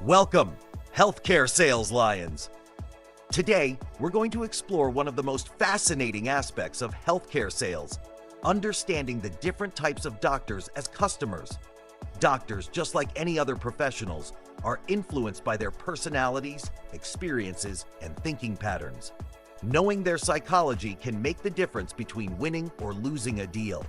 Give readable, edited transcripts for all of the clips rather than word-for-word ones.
Welcome, Healthcare Sales Lions. Today, we're going to explore one of the most fascinating aspects of healthcare sales, understanding the different types of doctors as customers. Doctors, just like any other professionals, are influenced by their personalities, experiences, and thinking patterns. Knowing their psychology can make the difference between winning or losing a deal.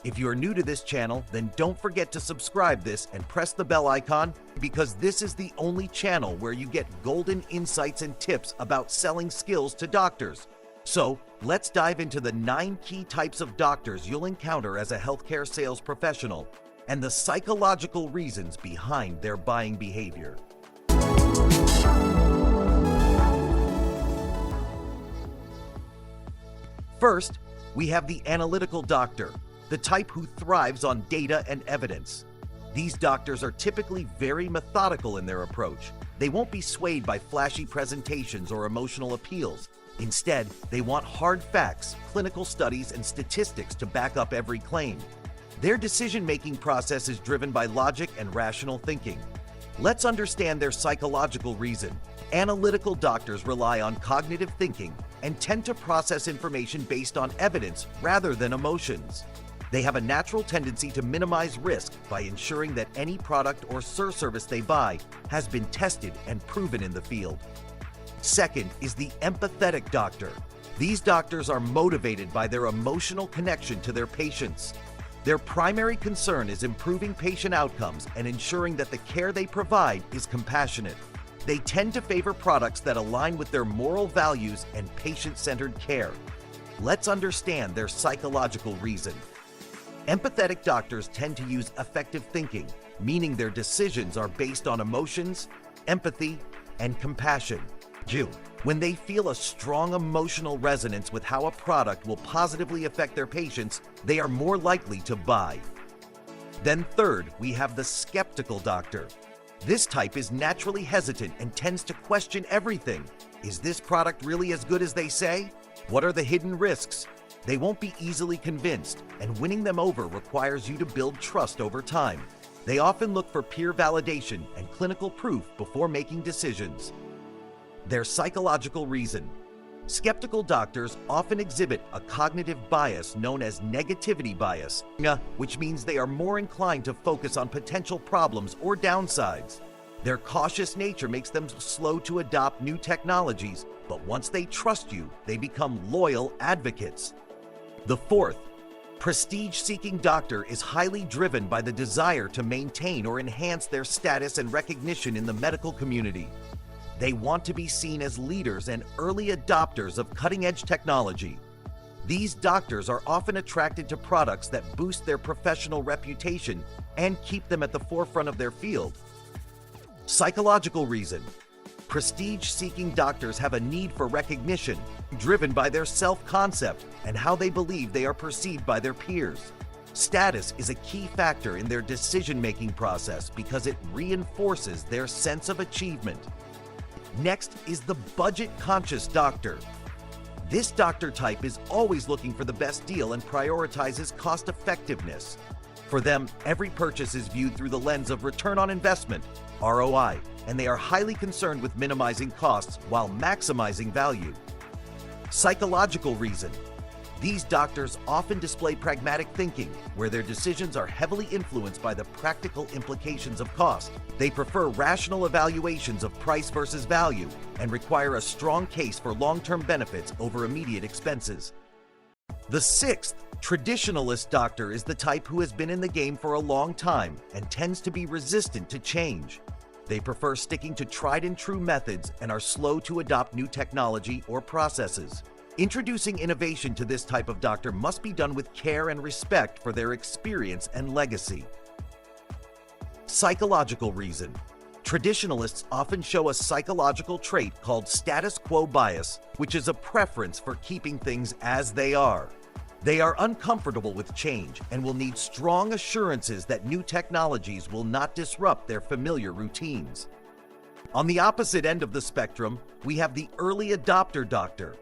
If you are new to this channel, then don't forget to subscribe this and press the bell icon, because this is the only channel where you get golden insights and tips about selling skills to doctors. So let's dive into the 9 key types of doctors you'll encounter as a healthcare sales professional and the psychological reasons behind their buying behavior. First, we have the analytical doctor, the type who thrives on data and evidence. These doctors are typically very methodical in their approach. They won't be swayed by flashy presentations or emotional appeals. Instead, they want hard facts, clinical studies, and statistics to back up every claim. Their decision-making process is driven by logic and rational thinking. Let's understand their psychological reason. Analytical doctors rely on cognitive thinking and tend to process information based on evidence rather than emotions. They have a natural tendency to minimize risk by ensuring that any product or service they buy has been tested and proven in the field. Second is the empathetic doctor. These doctors are motivated by their emotional connection to their patients. Their primary concern is improving patient outcomes and ensuring that the care they provide is compassionate. They tend to favor products that align with their moral values and patient-centered care. Let's understand their psychological reason. Empathetic doctors tend to use effective thinking, meaning their decisions are based on emotions, empathy, and compassion. When they feel a strong emotional resonance with how a product will positively affect their patients, they are more likely to buy. Then third, we have the skeptical doctor. This type is naturally hesitant and tends to question everything. Is this product really as good as they say? What are the hidden risks? They won't be easily convinced, and winning them over requires you to build trust over time. They often look for peer validation and clinical proof before making decisions. Their psychological reason. Skeptical doctors often exhibit a cognitive bias known as negativity bias, which means they are more inclined to focus on potential problems or downsides. Their cautious nature makes them slow to adopt new technologies, but once they trust you, they become loyal advocates. The fourth, prestige-seeking doctor is highly driven by the desire to maintain or enhance their status and recognition in the medical community. They want to be seen as leaders and early adopters of cutting-edge technology. These doctors are often attracted to products that boost their professional reputation and keep them at the forefront of their field. Psychological reason. Prestige-seeking doctors have a need for recognition, driven by their self-concept and how they believe they are perceived by their peers. Status is a key factor in their decision-making process because it reinforces their sense of achievement. Next is the budget-conscious doctor. This doctor type is always looking for the best deal and prioritizes cost-effectiveness. For them, every purchase is viewed through the lens of return on investment, ROI, and they are highly concerned with minimizing costs while maximizing value. Psychological reason. These doctors often display pragmatic thinking, where their decisions are heavily influenced by the practical implications of cost. They prefer rational evaluations of price versus value and require a strong case for long-term benefits over immediate expenses. The sixth, traditionalist doctor is the type who has been in the game for a long time and tends to be resistant to change. They prefer sticking to tried-and-true methods and are slow to adopt new technology or processes. Introducing innovation to this type of doctor must be done with care and respect for their experience and legacy. Psychological reason. Traditionalists often show a psychological trait called status quo bias, which is a preference for keeping things as they are. They are uncomfortable with change and will need strong assurances that new technologies will not disrupt their familiar routines. On the opposite end of the spectrum, we have the early adopter doctor.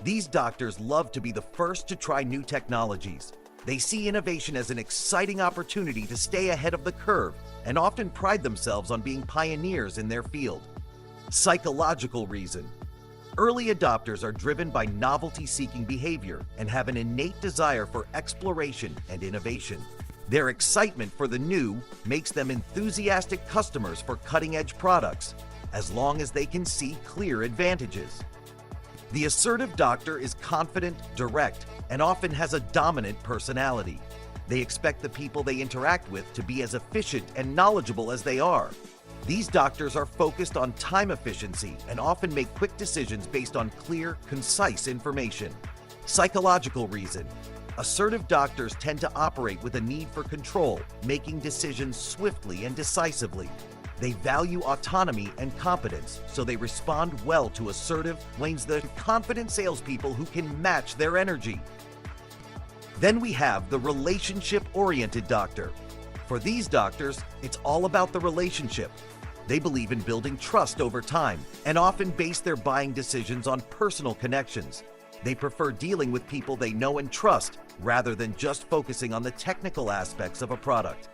These doctors love to be the first to try new technologies. They see innovation as an exciting opportunity to stay ahead of the curve and often pride themselves on being pioneers in their field. Psychological reason. Early adopters are driven by novelty-seeking behavior and have an innate desire for exploration and innovation. Their excitement for the new makes them enthusiastic customers for cutting-edge products, as long as they can see clear advantages. The assertive doctor is confident, direct, and often has a dominant personality. They expect the people they interact with to be as efficient and knowledgeable as they are. These doctors are focused on time efficiency and often make quick decisions based on clear, concise information. Psychological reason. Assertive doctors tend to operate with a need for control, making decisions swiftly and decisively. They value autonomy and competence, so they respond well to assertive, the confident salespeople who can match their energy. Then we have the relationship-oriented doctor. For these doctors, it's all about the relationship. They believe in building trust over time and often base their buying decisions on personal connections. They prefer dealing with people they know and trust rather than just focusing on the technical aspects of a product.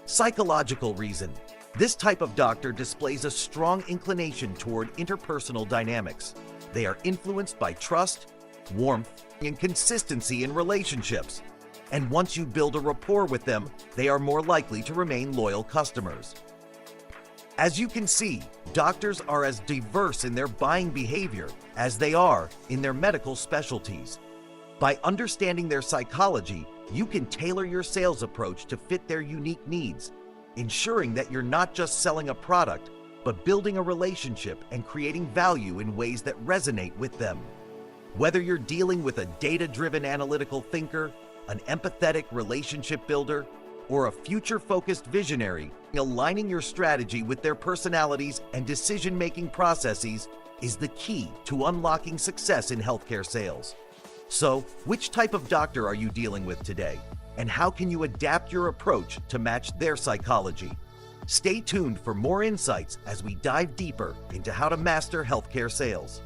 Psychological reason. This type of doctor displays a strong inclination toward interpersonal dynamics. They are influenced by trust, warmth, and consistency in relationships. And once you build a rapport with them, they are more likely to remain loyal customers. As you can see, doctors are as diverse in their buying behavior as they are in their medical specialties. By understanding their psychology, you can tailor your sales approach to fit their unique needs, ensuring that you're not just selling a product, but building a relationship and creating value in ways that resonate with them. Whether you're dealing with a data-driven analytical thinker, an empathetic relationship builder, or a future-focused visionary, aligning your strategy with their personalities and decision-making processes is the key to unlocking success in healthcare sales. So, which type of doctor are you dealing with today? And how can you adapt your approach to match their psychology? Stay tuned for more insights as we dive deeper into how to master healthcare sales.